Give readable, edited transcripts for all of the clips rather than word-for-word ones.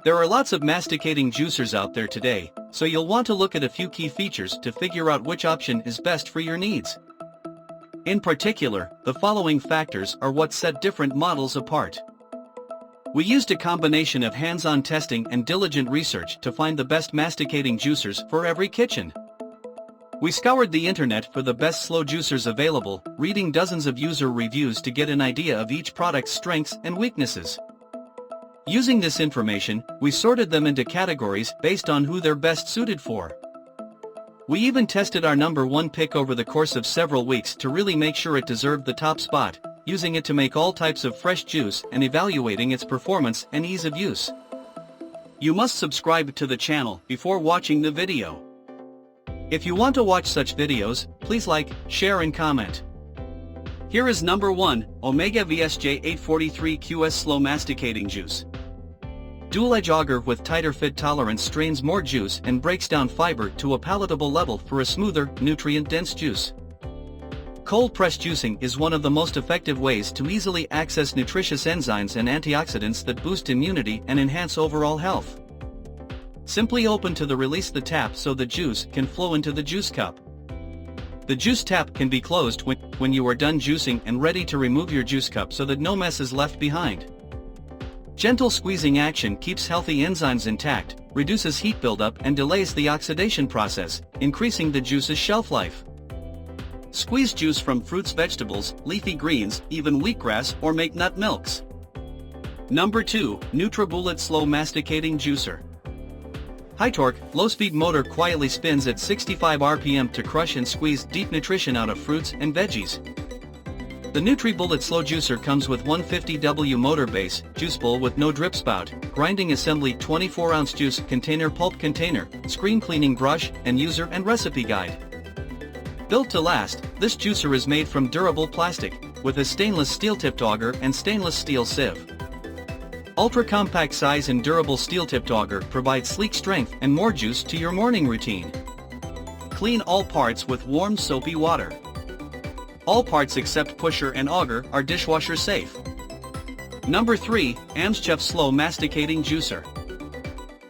There are lots of masticating juicers out there today, so you'll want to look at a few key features to figure out which option is best for your needs. In particular, the following factors are what set different models apart. We used a combination of hands-on testing and diligent research to find the best masticating juicers for every kitchen. We scoured the internet for the best slow juicers available, reading dozens of user reviews to get an idea of each product's strengths and weaknesses. Using this information, we sorted them into categories based on who they're best suited for. We even tested our number one pick over the course of several weeks to really make sure it deserved the top spot, using it to make all types of fresh juice and evaluating its performance and ease of use. You must subscribe to the channel before watching the video. If you want to watch such videos, please like, share and comment. Here is number 1, Omega VSJ 843 QS Slow Masticating Juice. Dual-edge auger with tighter fit tolerance strains more juice and breaks down fiber to a palatable level for a smoother, nutrient-dense juice. Cold press juicing is one of the most effective ways to easily access nutritious enzymes and antioxidants that boost immunity and enhance overall health. Simply open release the tap so the juice can flow into the juice cup. The juice tap can be closed when you are done juicing and ready to remove your juice cup so that no mess is left behind. Gentle squeezing action keeps healthy enzymes intact, reduces heat buildup and delays the oxidation process, increasing the juice's shelf life. Squeeze juice from fruits, vegetables, leafy greens, even wheatgrass, or make nut milks. Number 2, NutriBullet Slow Masticating Juicer. High torque, low-speed motor quietly spins at 65 RPM to crush and squeeze deep nutrition out of fruits and veggies. The NutriBullet Slow Juicer comes with 150W motor base, juice bowl with no drip spout, grinding assembly 24-ounce juice container, pulp container, screen cleaning brush, and user and recipe guide. Built to last, this juicer is made from durable plastic, with a stainless steel-tipped auger and stainless steel sieve. Ultra-compact size and durable steel-tipped auger provide sleek strength and more juice to your morning routine. Clean all parts with warm soapy water. All parts except pusher and auger are dishwasher safe. Number 3, AMSCHEF Slow Masticating Juicer.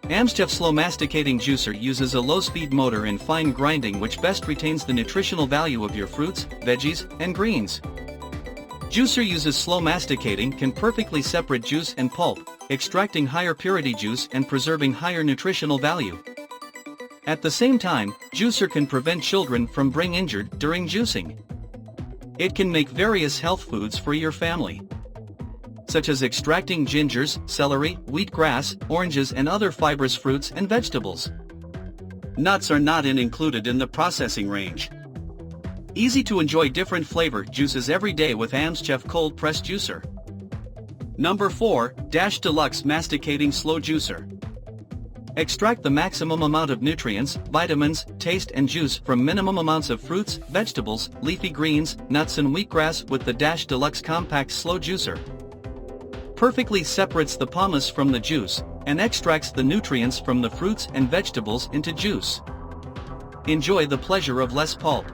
AMSCHEF Slow Masticating Juicer uses a low-speed motor in fine grinding which best retains the nutritional value of your fruits, veggies, and greens. Juicer uses slow masticating can perfectly separate juice and pulp, extracting higher purity juice and preserving higher nutritional value. At the same time, juicer can prevent children from being injured during juicing. It can make various health foods for your family, such as extracting gingers, celery, wheatgrass, oranges and other fibrous fruits and vegetables. Nuts are not included in the processing range. Easy to enjoy different flavor juices every day with AMSCHEF Cold Press Juicer. Number 4, Dash Deluxe Masticating Slow Juicer. Extract the maximum amount of nutrients, vitamins, taste and juice from minimum amounts of fruits, vegetables, leafy greens, nuts and wheatgrass with the Dash Deluxe Compact Slow Juicer. Perfectly separates the pomace from the juice, and extracts the nutrients from the fruits and vegetables into juice. Enjoy the pleasure of less pulp.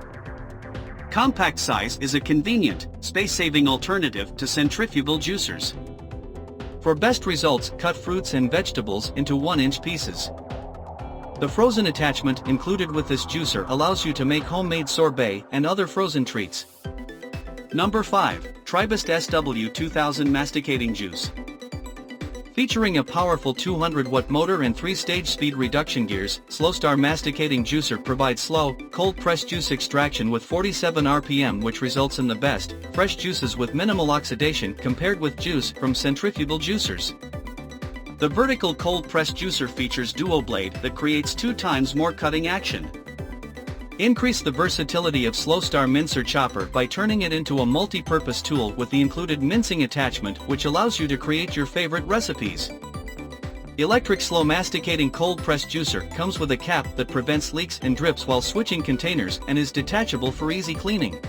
Compact size is a convenient, space-saving alternative to centrifugal juicers. For best results, cut fruits and vegetables into 1-inch pieces. The frozen attachment included with this juicer allows you to make homemade sorbet and other frozen treats. Number 5, Tribest SW2000 Masticating Juice. Featuring a powerful 200-watt motor and 3-stage speed reduction gears, SlowStar Masticating Juicer provides slow, cold-pressed juice extraction with 47 RPM which results in the best, fresh juices with minimal oxidation compared with juice from centrifugal juicers. The vertical cold-pressed juicer features duo blade that creates 2 times more cutting action. Increase the versatility of SlowStar Mincer Chopper by turning it into a multi-purpose tool with the included mincing attachment which allows you to create your favorite recipes. Electric Slow Masticating Cold Press Juicer comes with a cap that prevents leaks and drips while switching containers and is detachable for easy cleaning.